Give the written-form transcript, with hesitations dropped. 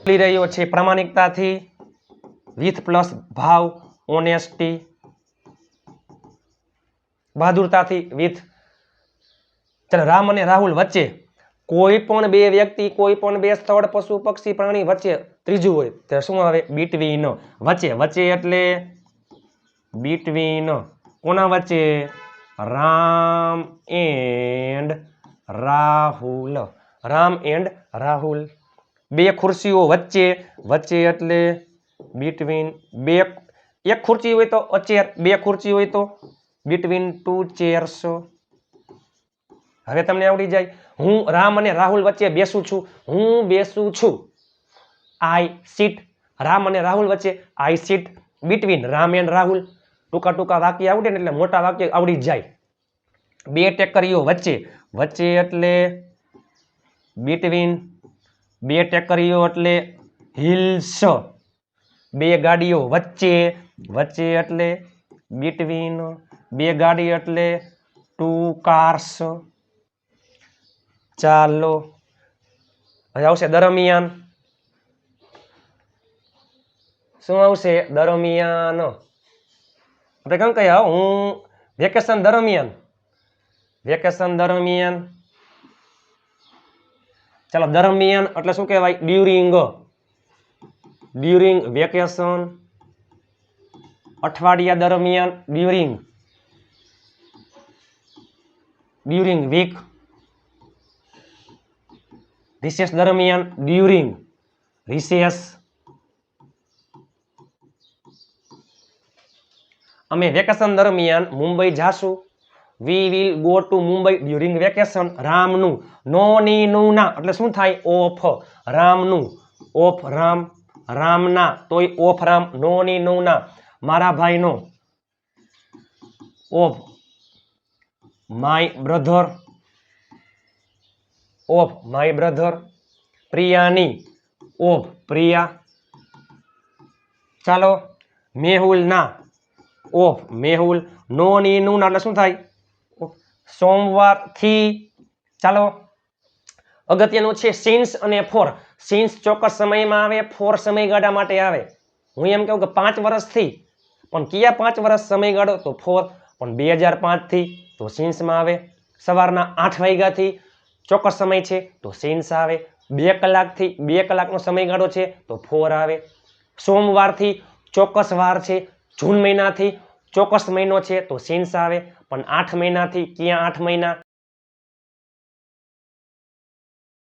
બોલી રહ્યો છે પ્રામાણિકતાથી વિથ પ્લસ ભાવ ઓનેસ્ટી, બહાદુરતાથી વિથ. ચાલો રામ અને રાહુલ વચ્ચે કોઈ પણ બે વ્યક્તિ કોઈ પણ બે સ્થળ પશુ પક્ષી પ્રાણી વચ્ચે ત્રીજું હોય ત્યારે શું આવે? બિટવીન. વચ્ચે, વચ્ચે એટલે બિટવીન. કોના વચ્ચે? રામ એન્ડ રાહુલ. રામ એન્ડ રાહુલ. બે ખુરશીઓ વચ્ચે, વચ્ચે એટલે બિટવીન. બે એક ખુરશી હોય તો અ ચેર, બે ખુરશી હોય તો બિટવીન ટુ ચેર્સ. હવે તમને આવડી જાય. હું રામ અને રાહુલ વચ્ચે બેસું છું. હું બેસું છું. આઈ સીટ. રામ અને રાહુલ વચ્ચે I sit between Ram and Rahul. ટૂંકા ટૂંકા વાક્ય આવડે ને એટલે મોટા વાક્ય આવડી જાય. બે ટેકરીઓ વચ્ચે, વચ્ચે એટલે બિટવીન. બે ટેકરીઓ એટલે હિલ્સ. બે ગાડીઓ વચ્ચે, વચ્ચે એટલે બિટવીન. બે ગાડી એટલે ટુ કાર્સ. ચાલો હવે આવશે દરમિયાન. શું આવશે? દરમિયાન. આપણે કેમ કહીએ હું વેકેશન દરમિયાન, વેકેશન દરમિયાન. ચાલો દરમિયાન એટલે શું કહેવાય? ડ્યુરિંગ. During vacation. અઠવાડિયા દરમિયાન ડ્યુરિંગ. During week. રિસેસ દરમિયાન ડ્યુરિંગ રિસેસ. અમે વેકેશન દરમિયાન મુંબઈ જાશું. We will go to Mumbai during vacation. રામનું નો ની નું ના એટલે શું થાય? ઓફ. રામનું ઓફ રામ. રામના તોય ઓફ રામ. નો ની નું ના. મારા ભાઈનો of my brother. Of my brother. પ્રિયાની ઓફ પ્રિયા. ચાલો મેહુલ ના ઓફ મેહુલ. નો ની નું ના એટલે શું થાય? સોમવાર થી. ચાલો અગત્યનું છે સિન્સ અને ફોર. સિન્સ ચોક્કસ સમયમાં આવે, ફોર સમયગાળા માટે આવે. હું એમ કહું કે 5 વર્ષથી, પણ કયા 5 વર્ષ સમયગાળો? તો ફોર. પણ 2005 થી તો સિન્સમાં આવે. સવારના 8 વાગ્યાથી ચોક્કસ સમય છે તો સિન્સ આવે. 2 કલાકથી 2 કલાકનો સમયગાળો છે તો ફોર આવે. સોમવારથી ચોક્કસ વાર છે. જૂન મહિનાથી ચોક્કસ મહિનો છે તો સિન્સ આવે. પણ 8 મહિનાથી ક્યાં 8 મહિના?